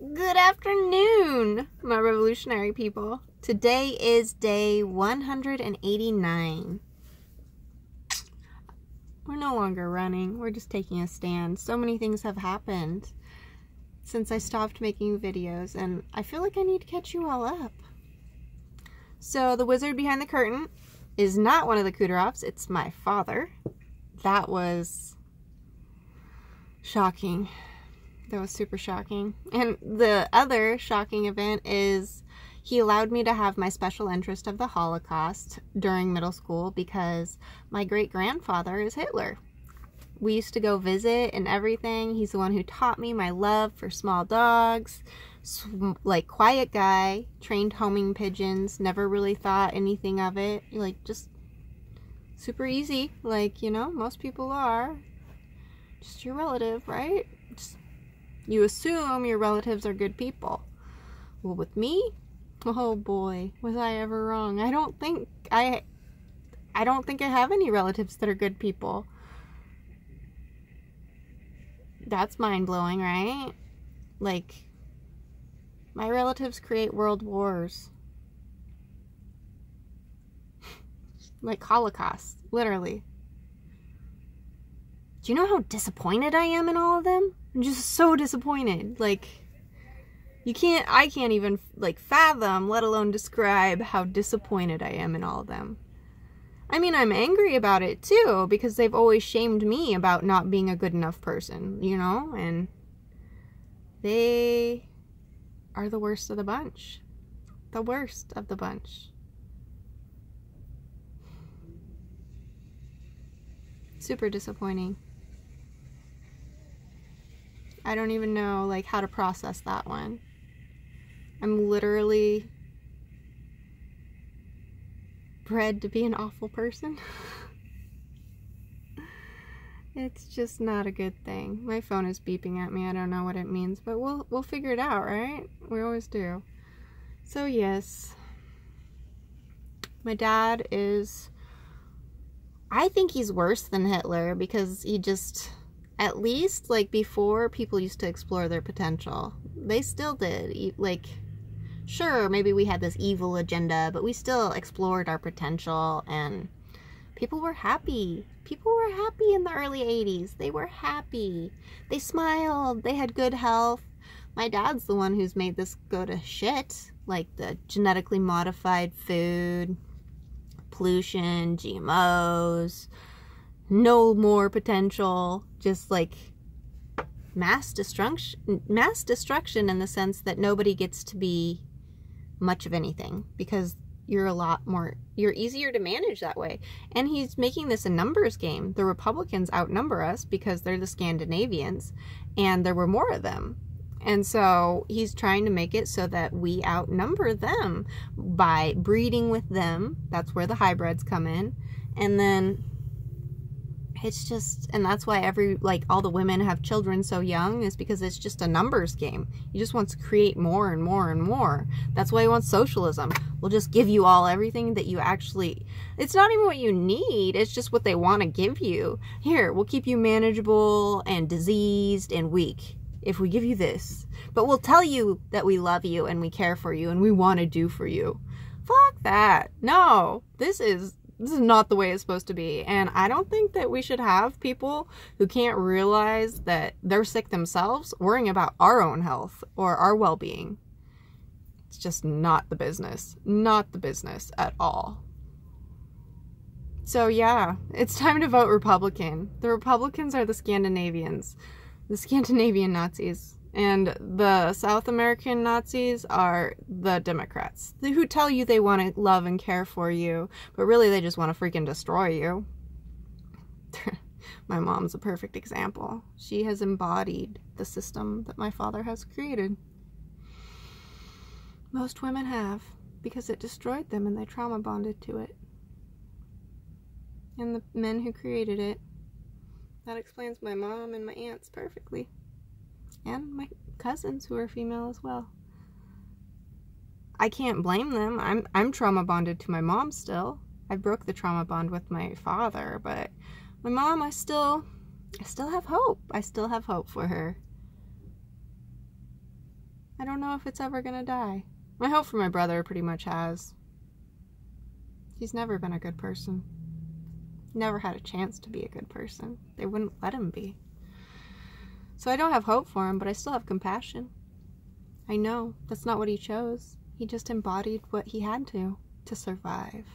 Good afternoon, my revolutionary people. Today is day 189. We're no longer running. We're just taking a stand. So many things have happened since I stopped making videos, and I feel like I need to catch you all up. So the wizard behind the curtain is not one of the Kudarovs. It's my father. That was shocking. That was super shocking. And the other shocking event is he allowed me to have my special interest of the Holocaust during middle school because my great-grandfather is Hitler. We used to go visit and everything. He's the one who taught me my love for small dogs. Like, quiet guy, trained homing pigeons, never really thought anything of it. Like, just super easy. Like, you know, most people are. Just your relative, right? Just, you assume your relatives are good people. Well, with me, oh boy, was I ever wrong. I don't think I have any relatives that are good people. That's mind-blowing, right? Like, my relatives create world wars. Like Holocaust, literally. Do you know how disappointed I am in all of them? I'm just so disappointed. Like, I can't even, like, fathom, let alone describe how disappointed I am in all of them. I mean, I'm angry about it, too, because they've always shamed me about not being a good enough person, you know? And they are the worst of the bunch. The worst of the bunch. Super disappointing. I don't even know, like, how to process that one. I'm literally bred to be an awful person. It's just not a good thing. My phone is beeping at me. I don't know what it means, but we'll figure it out, right? We always do. So yes, my dad is, I think he's worse than Hitler because he just, at least, like, before, people used to explore their potential. They still did. Like, sure, maybe we had this evil agenda, but we still explored our potential, and people were happy. People were happy in the early 80s. They were happy. They smiled. They had good health. My dad's the one who's made this go to shit. Like the genetically modified food, pollution, GMOs, no more potential, just like mass destruction in the sense that nobody gets to be much of anything because you're easier to manage that way. And he's making this a numbers game. The Republicans outnumber us because they're the Scandinavians and there were more of them. And so he's trying to make it so that we outnumber them by breeding with them. That's where the hybrids come in. And then it's just, and that's why all the women have children so young, is because it's just a numbers game. He just wants to create more and more and more. That's why he wants socialism. We'll just give you all everything that you actually, it's not even what you need, it's just what they want to give you. Here, we'll keep you manageable and diseased and weak if we give you this. But we'll tell you that we love you and we care for you and we want to do for you. Fuck that. No, this is not the way it's supposed to be. And I don't think that we should have people who can't realize that they're sick themselves worrying about our own health or our well-being. It's just not the business. Not the business at all. So yeah, it's time to vote Republican. The Republicans are the Scandinavians. The Scandinavian Nazis. And the South American Nazis are the Democrats, who tell you they want to love and care for you, but really they just want to freaking destroy you. My mom's a perfect example. She has embodied the system that my father has created. Most women have, because it destroyed them and they trauma bonded to it. And the men who created it. That explains my mom and my aunts perfectly. And my cousins who are female as well. I can't blame them. I'm trauma bonded to my mom still. I broke the trauma bond with my father, but my mom, I still have hope. I still have hope for her. I don't know if it's ever gonna die. My hope for my brother pretty much has. He's never been a good person. Never had a chance to be a good person. They wouldn't let him be. So I don't have hope for him, but I still have compassion. I know that's not what he chose. He just embodied what he had to survive.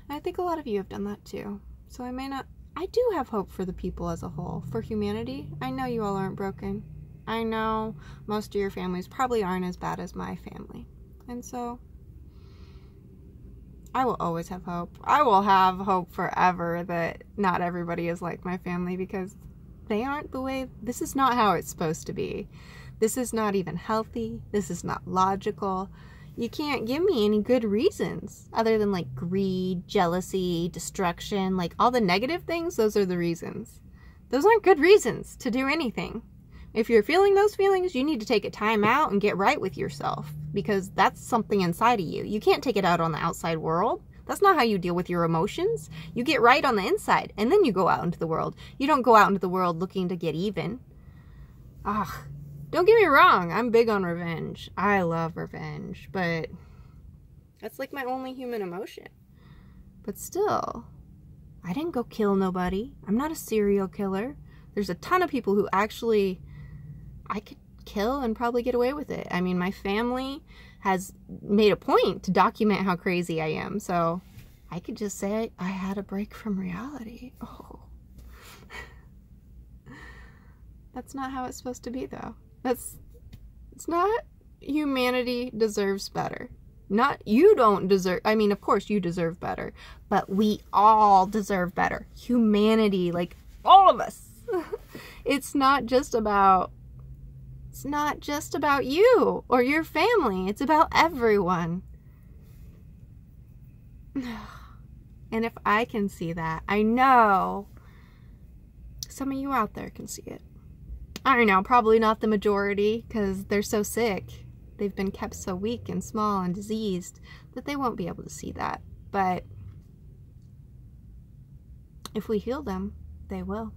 And I think a lot of you have done that too. So I do have hope for the people as a whole, for humanity. I know you all aren't broken. I know most of your families probably aren't as bad as my family. And so I will always have hope. I will have hope forever that not everybody is like my family, because they aren't the way. This is not how it's supposed to be. This is not even healthy. This is not logical. You can't give me any good reasons other than like greed, jealousy, destruction, like all the negative things. Those are the reasons. Those aren't good reasons to do anything. If you're feeling those feelings, you need to take a time out and get right with yourself, because that's something inside of you. You can't take it out on the outside world. That's not how you deal with your emotions. You get right on the inside, and then you go out into the world. You don't go out into the world looking to get even. Don't get me wrong. I'm big on revenge. I love revenge, but that's like my only human emotion. But still, I didn't go kill nobody. I'm not a serial killer. There's a ton of people who actually I could kill and probably get away with it. I mean, my family has made a point to document how crazy I am, so I could just say I had a break from reality. Oh. That's not how it's supposed to be, though. It's not. Humanity deserves better. Not you don't deserve, I mean, of course you deserve better, but we all deserve better. Humanity, like all of us. It's not just about you or your family. It's about everyone. And if I can see that, I know some of you out there can see it. I don't know, probably not the majority, because they're so sick. They've been kept so weak and small and diseased that they won't be able to see that. But if we heal them, they will.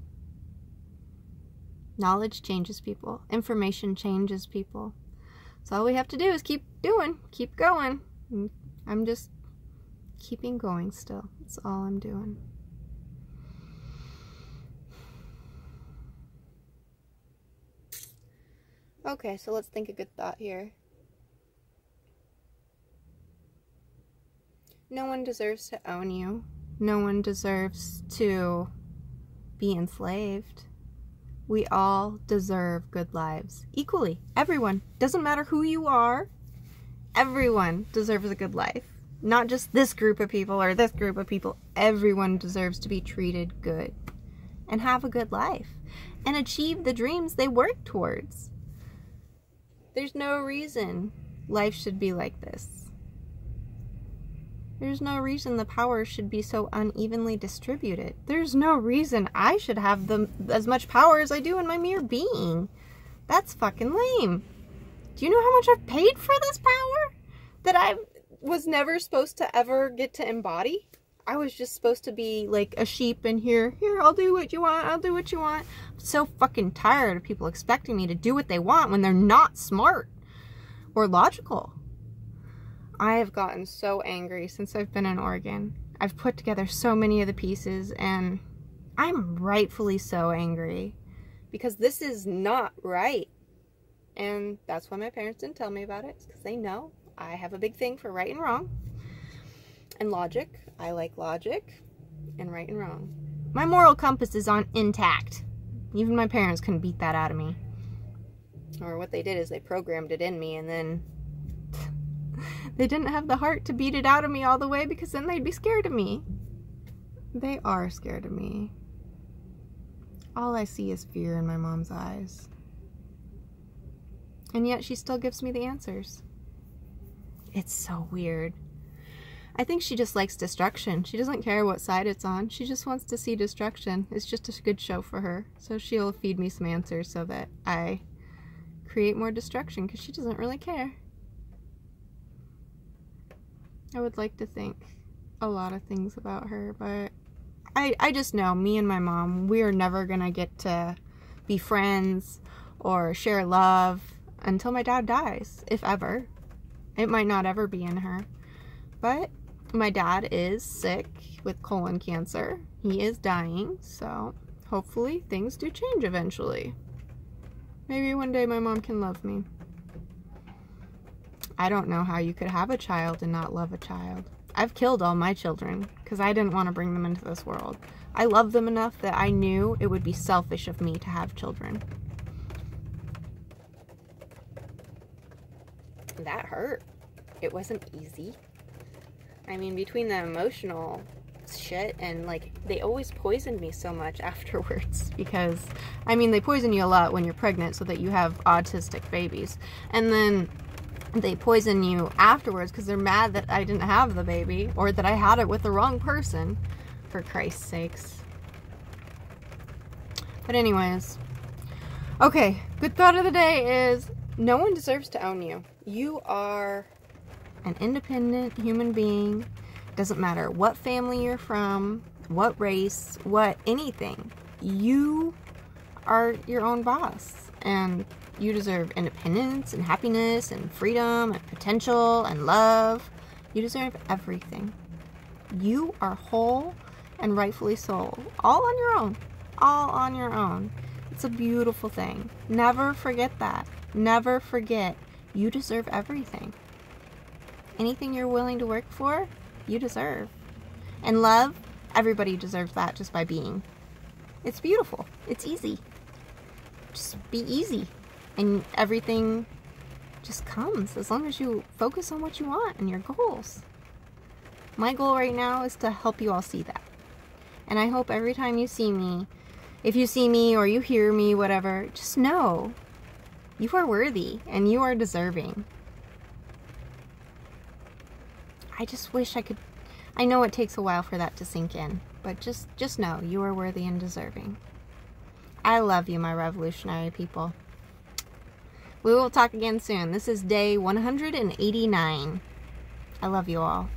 Knowledge changes people. Information changes people. So all we have to do is keep doing, keep going. I'm just keeping going still. That's all I'm doing. Okay, so let's think a good thought here. No one deserves to own you. No one deserves to be enslaved. We all deserve good lives. Equally. Everyone. Doesn't matter who you are. Everyone deserves a good life. Not just this group of people or this group of people. Everyone deserves to be treated good. And have a good life. And achieve the dreams they work towards. There's no reason life should be like this. There's no reason the power should be so unevenly distributed. There's no reason I should have as much power as I do in my mere being. That's fucking lame. Do you know how much I've paid for this power? That I was never supposed to ever get to embody? I was just supposed to be like a sheep in here. Here, I'll do what you want. I'll do what you want. I'm so fucking tired of people expecting me to do what they want when they're not smart or logical. I have gotten so angry since I've been in Oregon. I've put together so many of the pieces, and I'm rightfully so angry because this is not right. And that's why my parents didn't tell me about it, because they know I have a big thing for right and wrong and logic. I like logic and right and wrong. My moral compass is intact. Even my parents couldn't beat that out of me. Or what they did is they programmed it in me, and then they didn't have the heart to beat it out of me all the way, because then they'd be scared of me. They are scared of me. All I see is fear in my mom's eyes. And yet she still gives me the answers. It's so weird. I think she just likes destruction. She doesn't care what side it's on. She just wants to see destruction. It's just a good show for her. So she'll feed me some answers so that I create more destruction, because she doesn't really care. I would like to think a lot of things about her, but I just know me and my mom, we are never gonna get to be friends or share love. until my dad dies, if ever. It might not ever be in her. But my dad is sick with colon cancer. He is dying, so hopefully things do change eventually. Maybe one day my mom can love me. I don't know how you could have a child and not love a child. I've killed all my children because I didn't want to bring them into this world. I love them enough that I knew it would be selfish of me to have children. That hurt. It wasn't easy. I mean, between the emotional shit and, like, they always poisoned me so much afterwards because, I mean, they poison you a lot when you're pregnant so that you have autistic babies. And then they poison you afterwards because they're mad that I didn't have the baby or that I had it with the wrong person, for Christ's sakes. But anyways, okay, good thought of the day is no one deserves to own you. You are an independent human being. Doesn't matter what family you're from, what race, what anything. You are your own boss, and you deserve independence and happiness and freedom and potential and love. You deserve everything. You are whole and rightfully so. All on your own. All on your own. It's a beautiful thing. Never forget that. Never forget. You deserve everything. Anything you're willing to work for, you deserve. And love, everybody deserves that just by being. It's beautiful. It's easy. Just be easy. And everything just comes as long as you focus on what you want and your goals. My goal right now is to help you all see that. And I hope every time you see me, if you see me or you hear me, whatever, just know you are worthy and you are deserving. I just wish I could, I know it takes a while for that to sink in, but just know you are worthy and deserving. I love you, my revolutionary people. We will talk again soon. This is day 189. I love you all.